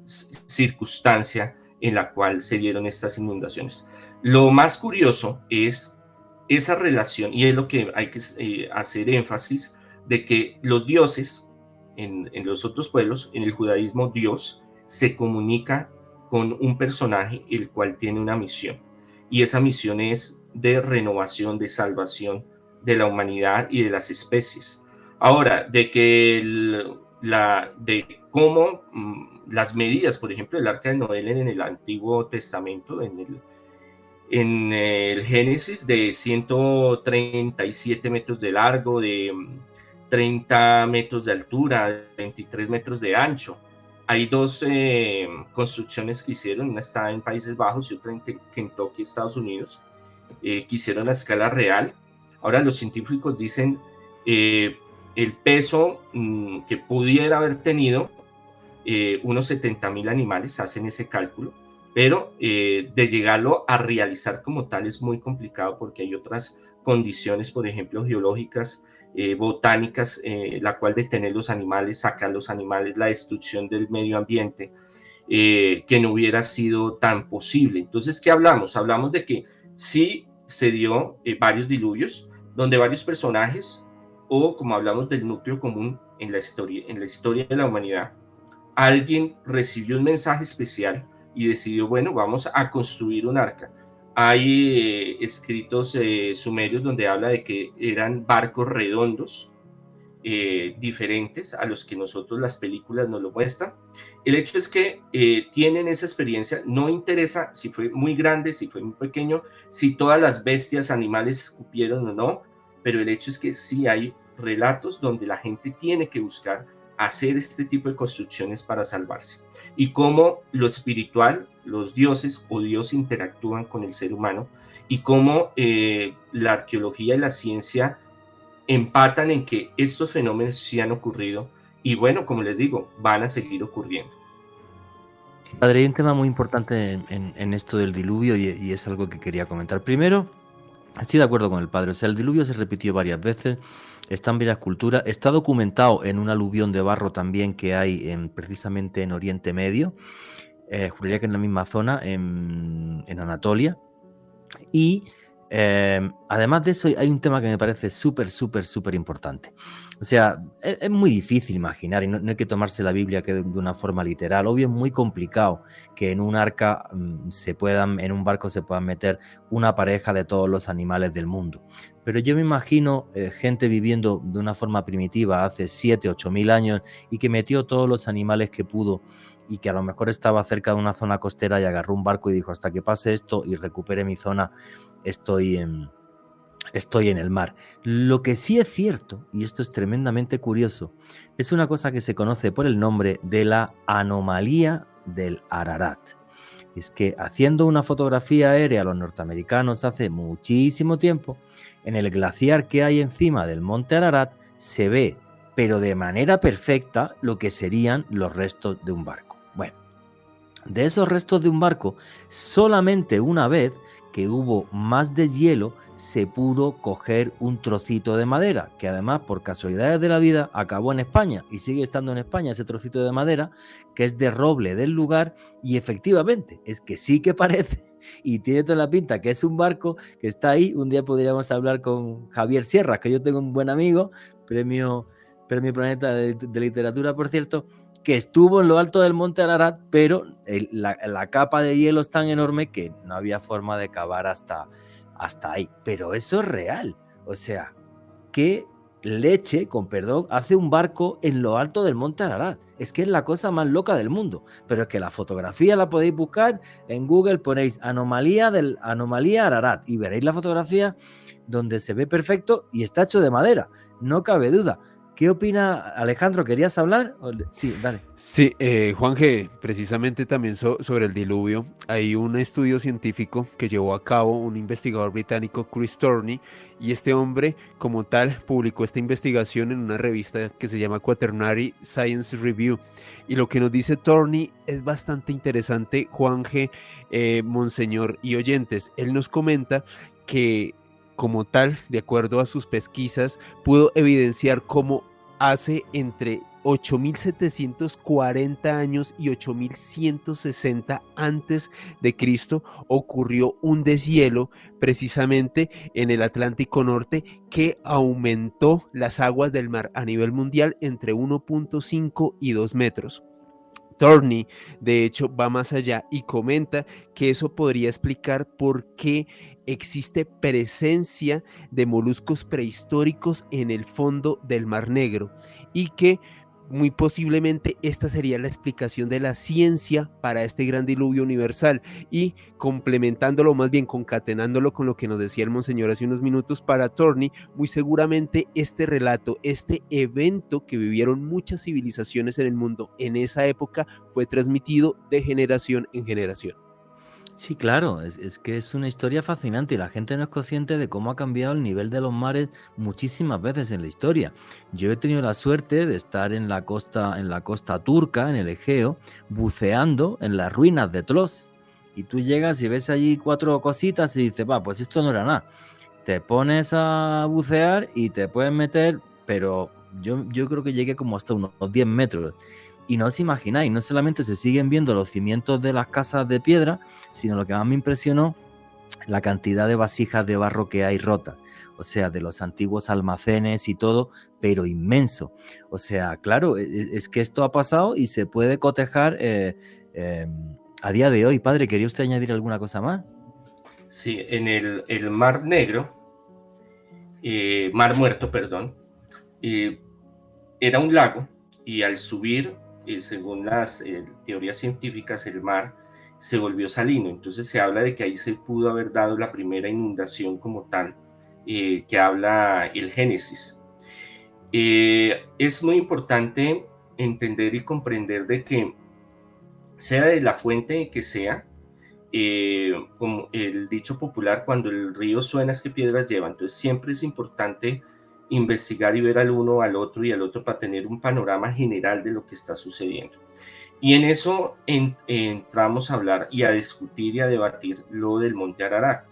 circunstancia en la cual se dieron estas inundaciones. Lo más curioso es esa relación, y es lo que hay que hacer énfasis, de que los dioses en los otros pueblos, en el judaísmo, Dios se comunica con un personaje el cual tiene una misión, y esa misión es de renovación, de salvación de la humanidad y de las especies. Ahora, de que de cómo las medidas, por ejemplo, del Arca de Noé en el Antiguo Testamento, en el Génesis, de 137 metros de largo, de 30 metros de altura, 23 metros de ancho. Hay 2 construcciones que hicieron, una está en Países Bajos y otra en Kentucky, Estados Unidos, que hicieron a escala real. Ahora los científicos dicen el peso que pudiera haber tenido unos 70.000 animales, hacen ese cálculo, pero de llegarlo a realizar como tal es muy complicado porque hay otras condiciones, por ejemplo, geológicas, botánicas, la cual detener los animales, sacar los animales, la destrucción del medio ambiente, que no hubiera sido tan posible. Entonces, ¿qué hablamos? Hablamos de que sí se dio varios diluvios, donde varios personajes, o como hablamos del núcleo común en la historia de la humanidad, alguien recibió un mensaje especial y decidió, bueno, vamos a construir un arca. Hay escritos sumerios donde habla de que eran barcos redondos, diferentes a los que nosotros las películas nos lo muestran. El hecho es que tienen esa experiencia, no interesa si fue muy grande, si fue muy pequeño, si todas las bestias, animales cupieron o no, pero el hecho es que sí hay relatos donde la gente tiene que buscar hacer este tipo de construcciones para salvarse. Y cómo lo espiritual, los dioses o Dios interactúan con el ser humano, y cómo la arqueología y la ciencia empatan en que estos fenómenos sí han ocurrido, y bueno, como les digo, van a seguir ocurriendo. Padre, hay un tema muy importante en esto del diluvio y es algo que quería comentar. Primero, estoy de acuerdo con el padre. O sea, el diluvio se repitió varias veces, está en varias culturas, está documentado en un aluvión de barro también que hay precisamente en Oriente Medio, juraría que en la misma zona, en Anatolia. Y además de eso, hay un tema que me parece súper importante. O sea, es muy difícil imaginar, y no hay que tomarse la Biblia que de una forma literal. Obvio, es muy complicado que en un arca en un barco se puedan meter una pareja de todos los animales del mundo. Pero yo me imagino gente viviendo de una forma primitiva hace 7, 8 mil años y que metió todos los animales que pudo, y que a lo mejor estaba cerca de una zona costera y agarró un barco y dijo: hasta que pase esto y recupere mi zona, estoy en el mar. Lo que sí es cierto, y esto es tremendamente curioso, es una cosa que se conoce por el nombre de la anomalía del Ararat. Es que haciendo una fotografía aérea a los norteamericanos hace muchísimo tiempo, en el glaciar que hay encima del monte Ararat se ve, pero de manera perfecta, lo que serían los restos de un barco. Bueno, de esos restos de un barco, solamente una vez que hubo más deshielo se pudo coger un trocito de madera, que además por casualidades de la vida acabó en España y sigue estando en España ese trocito de madera, que es de roble del lugar, y efectivamente es que sí que parece y tiene toda la pinta que es un barco que está ahí. Un día podríamos hablar con Javier Sierra, que yo tengo un buen amigo, premio Planeta de literatura, por cierto, que estuvo en lo alto del monte Ararat, pero la capa de hielo es tan enorme que no había forma de cavar hasta ahí. Pero eso es real. O sea, ¿qué leche, con perdón, hace un barco en lo alto del monte Ararat? Es que es la cosa más loca del mundo. Pero es que la fotografía la podéis buscar en Google, ponéis anomalía Ararat y veréis la fotografía donde se ve perfecto y está hecho de madera, no cabe duda. ¿Qué opina Alejandro? ¿Querías hablar? Sí, dale. Sí, Juanje, precisamente también sobre el diluvio, hay un estudio científico que llevó a cabo un investigador británico, Chris Torney, y este hombre como tal publicó esta investigación en una revista que se llama Quaternary Science Review. Y lo que nos dice Torney es bastante interesante, Juanje, monseñor y oyentes. Él nos comenta que como tal, de acuerdo a sus pesquisas, pudo evidenciar cómo hace entre 8.740 años y 8.160 antes de Cristo ocurrió un deshielo precisamente en el Atlántico Norte que aumentó las aguas del mar a nivel mundial entre 1.5 y 2 metros. Torney, de hecho, va más allá y comenta que eso podría explicar por qué existe presencia de moluscos prehistóricos en el fondo del Mar Negro y que muy posiblemente esta sería la explicación de la ciencia para este gran diluvio universal, y complementándolo, más bien concatenándolo con lo que nos decía el monseñor hace unos minutos, para Torney, muy seguramente este relato, este evento que vivieron muchas civilizaciones en el mundo en esa época fue transmitido de generación en generación. Sí, claro, es que es una historia fascinante y la gente no es consciente de cómo ha cambiado el nivel de los mares muchísimas veces en la historia. Yo he tenido la suerte de estar en la costa turca, en el Egeo, buceando en las ruinas de Tlos. Y tú llegas y ves allí 4 cositas y dices, pues esto no era nada. Te pones a bucear y te puedes meter, pero yo creo que llegué como hasta unos 10 metros. Y no os imagináis, no solamente se siguen viendo los cimientos de las casas de piedra, sino lo que más me impresionó, la cantidad de vasijas de barro que hay rotas. O sea, de los antiguos almacenes y todo, pero inmenso. O sea, claro, es que esto ha pasado y se puede cotejar a día de hoy. Padre, ¿quería usted añadir alguna cosa más? Sí, en el Mar Negro, Mar Muerto, perdón, era un lago, y al subir, según las teorías científicas, el mar se volvió salino. Entonces se habla de que ahí se pudo haber dado la primera inundación como tal, que habla el Génesis. Es muy importante entender y comprender de que sea de la fuente que sea, como el dicho popular, cuando el río suena es que piedras lleva. Entonces siempre es importante investigar y ver al uno, al otro y al otro para tener un panorama general de lo que está sucediendo. Y en eso entramos a hablar y a discutir y a debatir lo del Monte Ararat.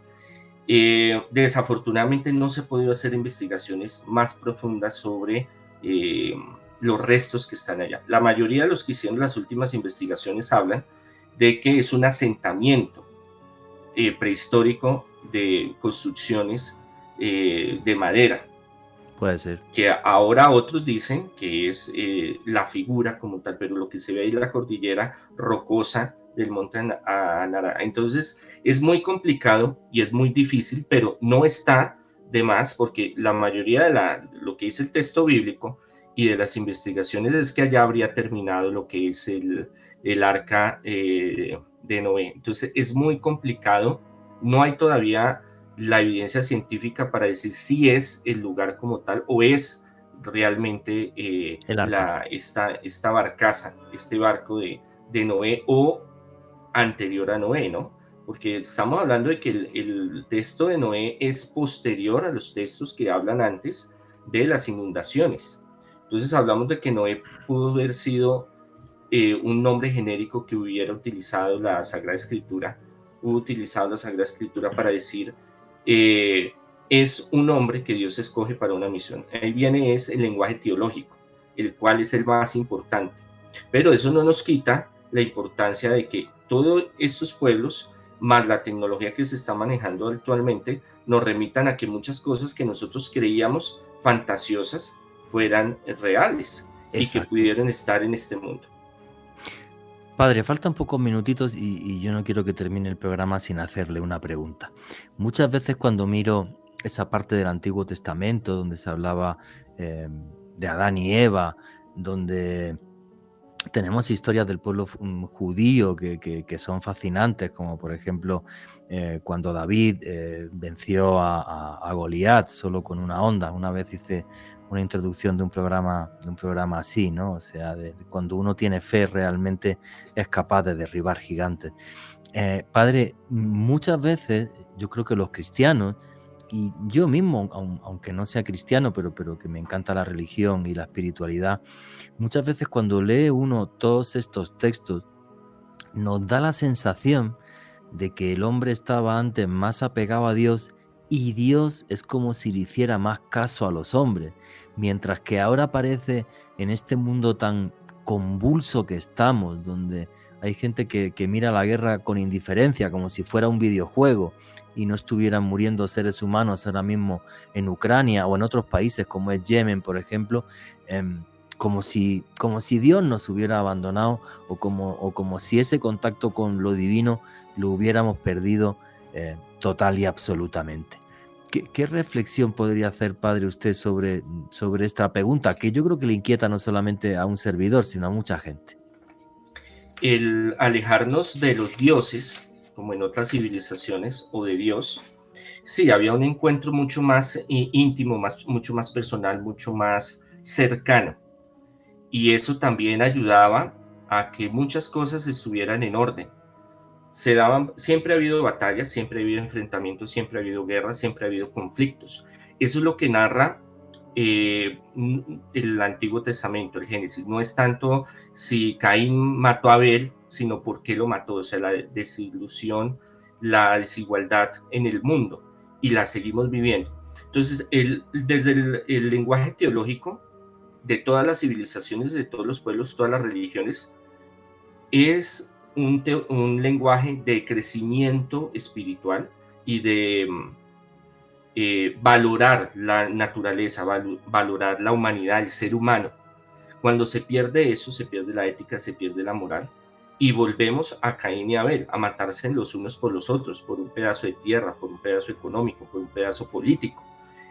Desafortunadamente no se ha podido hacer investigaciones más profundas sobre los restos que están allá. La mayoría de los que hicieron las últimas investigaciones hablan de que es un asentamiento prehistórico de construcciones de madera. Puede ser. Que ahora otros dicen que es la figura como tal, pero lo que se ve ahí es la cordillera rocosa del monte Ararat. Entonces es muy complicado y es muy difícil, pero no está de más, porque la mayoría de lo que dice el texto bíblico y de las investigaciones es que allá habría terminado lo que es el arca de Noé. Entonces es muy complicado, no hay todavía la evidencia científica para decir si es el lugar como tal o es realmente esta barcaza, este barco de Noé o anterior a Noé, ¿no? Porque estamos hablando de que el texto de Noé es posterior a los textos que hablan antes de las inundaciones. Entonces hablamos de que Noé pudo haber sido un nombre genérico que hubiera utilizado la Sagrada Escritura, para decir es un hombre que Dios escoge para una misión. Ahí viene es el lenguaje teológico, el cual es el más importante. Pero eso no nos quita la importancia de que todos estos pueblos, más la tecnología que se está manejando actualmente, nos remitan a que muchas cosas que nosotros creíamos fantasiosas fueran reales. Exacto. Y que pudieran estar en este mundo. Padre, faltan pocos minutitos y yo no quiero que termine el programa sin hacerle una pregunta. Muchas veces cuando miro esa parte del Antiguo Testamento donde se hablaba de Adán y Eva, donde tenemos historias del pueblo judío que son fascinantes, como por ejemplo cuando David venció a Goliat solo con una honda. Una vez hice una introducción de un programa así, ¿no? O sea, cuando uno tiene fe realmente es capaz de derribar gigantes. Padre, muchas veces yo creo que los cristianos, y yo mismo, aunque no sea cristiano, pero que me encanta la religión y la espiritualidad, muchas veces cuando lee uno todos estos textos, nos da la sensación de que el hombre estaba antes más apegado a Dios y Dios es como si le hiciera más caso a los hombres, mientras que ahora parece en este mundo tan convulso que estamos, donde hay gente que mira la guerra con indiferencia, como si fuera un videojuego, y no estuvieran muriendo seres humanos ahora mismo en Ucrania o en otros países como es Yemen, por ejemplo, como si Dios nos hubiera abandonado o como si ese contacto con lo divino lo hubiéramos perdido total y absolutamente. ¿Qué reflexión podría hacer, Padre, usted sobre esta pregunta, que yo creo que le inquieta no solamente a un servidor, sino a mucha gente? El alejarnos de los dioses, como en otras civilizaciones, o de Dios, sí, había un encuentro mucho más íntimo, mucho más personal, mucho más cercano. Y eso también ayudaba a que muchas cosas estuvieran en orden. Siempre ha habido batallas, siempre ha habido enfrentamientos, siempre ha habido guerras, siempre ha habido conflictos. Eso es lo que narra el Antiguo Testamento, el Génesis. No es tanto si Caín mató a Abel, sino por qué lo mató, o sea, la desilusión, la desigualdad en el mundo, y la seguimos viviendo. Entonces, desde el lenguaje teológico de todas las civilizaciones, de todos los pueblos, todas las religiones, es un lenguaje de crecimiento espiritual y de valorar la naturaleza, valorar la humanidad, el ser humano. Cuando se pierde eso, se pierde la ética, se pierde la moral, y volvemos a Caín y Abel, a matarse los unos por los otros, por un pedazo de tierra, por un pedazo económico, por un pedazo político.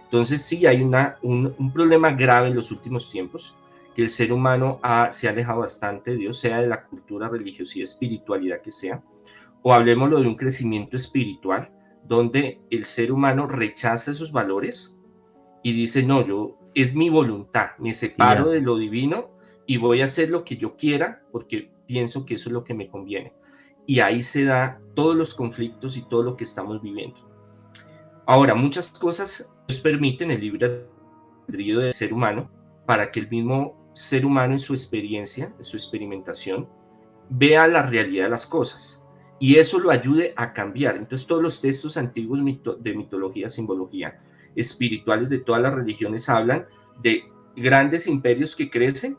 Entonces sí hay un problema grave en los últimos tiempos, que el ser humano se ha alejado bastante de Dios, sea de la cultura, religiosidad, espiritualidad que sea, o hablemoslo de un crecimiento espiritual, donde el ser humano rechaza esos valores y dice, no, es mi voluntad, me separo de lo divino y voy a hacer lo que yo quiera porque pienso que eso es lo que me conviene. Y ahí se da todos los conflictos y todo lo que estamos viviendo. Ahora, muchas cosas nos permiten el libre albedrío del ser humano para que el mismo ser humano en su experiencia, en su experimentación, vea la realidad de las cosas y eso lo ayude a cambiar. Entonces, todos los textos antiguos de mitología, simbología, espirituales de todas las religiones hablan de grandes imperios que crecen,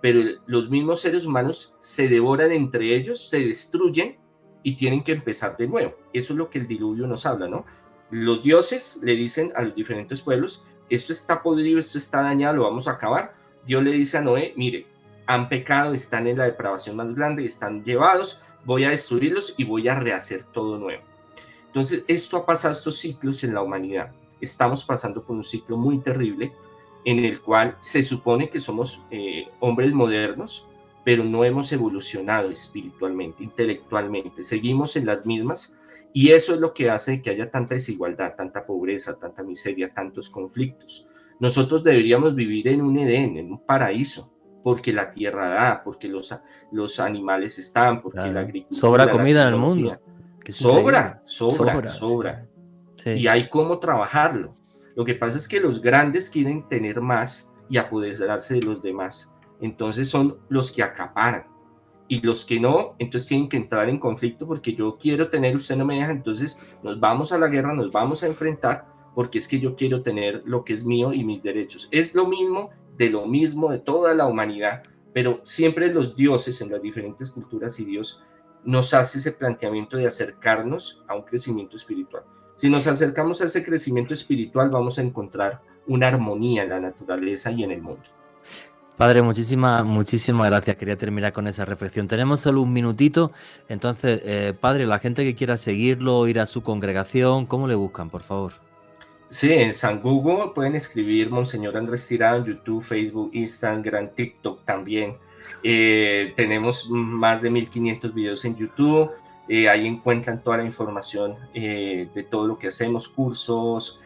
pero los mismos seres humanos se devoran entre ellos, se destruyen y tienen que empezar de nuevo. Eso es lo que el diluvio nos habla, ¿no? Los dioses le dicen a los diferentes pueblos, esto está podrido, esto está dañado, lo vamos a acabar. Dios le dice a Noé, mire, han pecado, están en la depravación más grande, están llevados, voy a destruirlos y voy a rehacer todo nuevo. Entonces, esto ha pasado, estos ciclos en la humanidad. Estamos pasando por un ciclo muy terrible en el cual se supone que somos hombres modernos, pero no hemos evolucionado espiritualmente, intelectualmente, seguimos en las mismas y eso es lo que hace que haya tanta desigualdad, tanta pobreza, tanta miseria, tantos conflictos. Nosotros deberíamos vivir en un Edén, en un paraíso, porque la tierra da, porque los animales están, porque Claro. la agricultura... Sobra comida en el mundo. Sobra. Sí. Y hay cómo trabajarlo. Lo que pasa es que los grandes quieren tener más y apoderarse de los demás. Entonces son los que acaparan. Y los que no, entonces tienen que entrar en conflicto porque yo quiero tener, usted no me deja, entonces nos vamos a la guerra, nos vamos a enfrentar porque es que yo quiero tener lo que es mío y mis derechos. Es lo mismo de toda la humanidad, pero siempre los dioses en las diferentes culturas y Dios nos hace ese planteamiento de acercarnos a un crecimiento espiritual. Si nos acercamos a ese crecimiento espiritual, vamos a encontrar una armonía en la naturaleza y en el mundo. Padre, muchísimas gracias. Quería terminar con esa reflexión. Tenemos solo un minutito. Entonces, Padre, la gente que quiera seguirlo, ir a su congregación, ¿cómo le buscan, por favor? Sí, en San Google pueden escribir Monseñor Andrés Tirado en YouTube, Facebook, Instagram, TikTok también. Tenemos más de 1500 videos en YouTube. Ahí encuentran toda la información de todo lo que hacemos, cursos,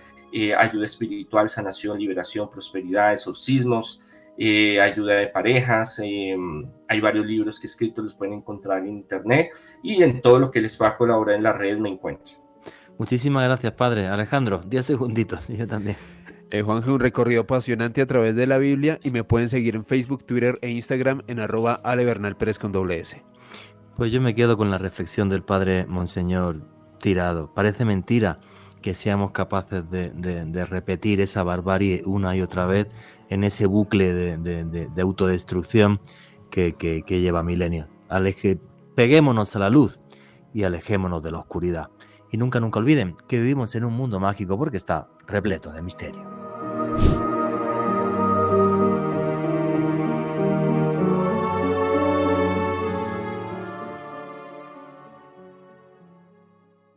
ayuda espiritual, sanación, liberación, prosperidad, exorcismos, ayuda de parejas. Hay varios libros que he escrito, los pueden encontrar en internet y en todo lo que les va a colaborar en las redes me encuentran. Muchísimas gracias, Padre. Alejandro, 10 segunditos, yo también. Juanje, un recorrido apasionante a través de la Biblia y me pueden seguir en Facebook, Twitter e Instagram en @alebernalperez con @. Pues yo me quedo con la reflexión del Padre Monseñor Tirado. Parece mentira que seamos capaces de repetir esa barbarie una y otra vez en ese bucle de autodestrucción que lleva milenios. Peguémonos a la luz y alejémonos de la oscuridad. Y nunca olviden que vivimos en un mundo mágico porque está repleto de misterio.